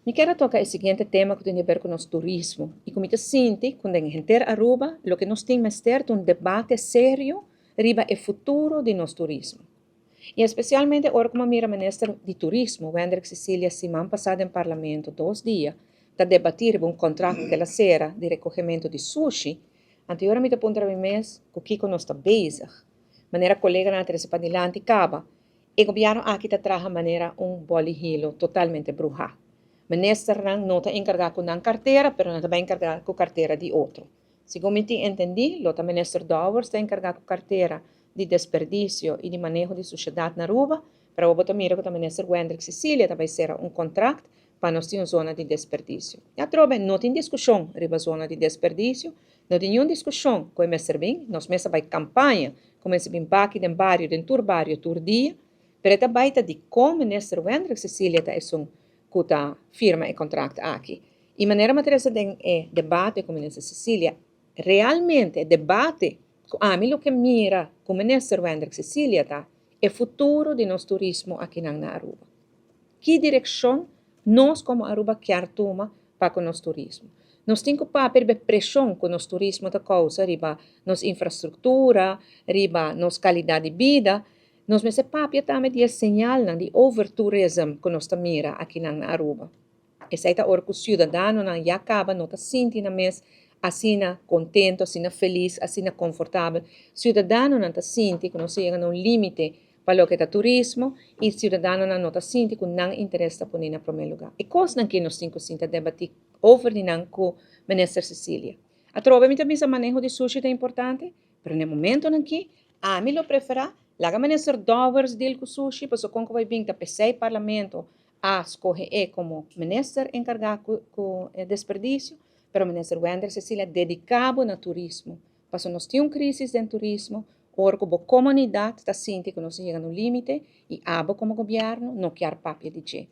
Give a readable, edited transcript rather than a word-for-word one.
Me quero tocar o seguinte tema que tem a ver com o nosso turismo. E como eu sinto, quando a gente Aruba, o que nós temos é um debate sério riba o futuro de nosso turismo. E especialmente agora como a ministra de turismo, Wendrik Cecília, semana passada em parlamento, 2 dias, para debater um contrato que ela será de recolhimento de sushi, anteriormente apontar a mês, com o que nós está bezig. Maneira colega na Teresa Padilante acaba, e o governo aqui está trabalhando de maneira bolihilo totalmente bruja. Minister não está encarregado com a carteira, mas não está encarregado com a carteira de outro. Segundo eu entendi, o minister Dowers está encarregado com a carteira de desperdício e de manejo de sociedade na Aruba, para o botar mira com a minister Wendrik Cecília também será contrato para nós ter uma zona de desperdício. E a trobe não tem discussão sobre a zona de desperdício, não tem nenhuma discussão com o minister bem, nós mesmo vai campanha, como esse bem aqui no barrio, dentro do barrio, todo dia, para a baita de como o minister Wendrik Cecília está com a firma e contrato aqui. E maneira matriz de debate com a ministra Cecília, realmente debate a mim o que mira com o ministro Wendrik Cecília tá é o futuro de nosso turismo aqui na Aruba. Que direção nós como Aruba quer tomar para o nosso turismo? Nós temos que perder pressão com o nosso turismo da causa, riba nossa infraestrutura, riba nossa qualidade de vida. Nós me sepapia também de sinal de overtourism que nós mira aqui na Aruba. Essa é a hora que o cidadão já acaba, não está sentindo mais assim contente, assim feliz, assim confortável. O cidadão não está sentindo que nós chegamos a um limite para o que é turismo e o cidadão não está sentindo que não interessa por em primeiro lugar. E coisas que nós temos que debater over com a ministra Cecília. A trova também o manejo de sushi é importante, mas no momento aqui, a mim eu prefiro a ministra Dowers deal com sushi, porque com que vai vir para o parlamento a escolher como ministro encarregado com o desperdício, mas o ministro Wendrik Cecília dedicado no turismo. Porque nós temos uma crise de turismo, ora como comunidade está sentindo que nós chegamos no limite e abo como governo não quer papel de